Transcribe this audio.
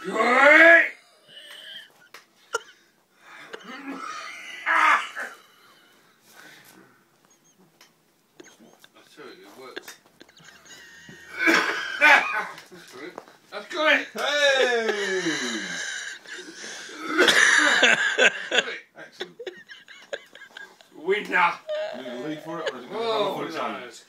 Good. That's true, it works. That's good. That's good. Hey! Excellent. Winner. You need a lead for it, or is it going to Oh, run for its own? no, it's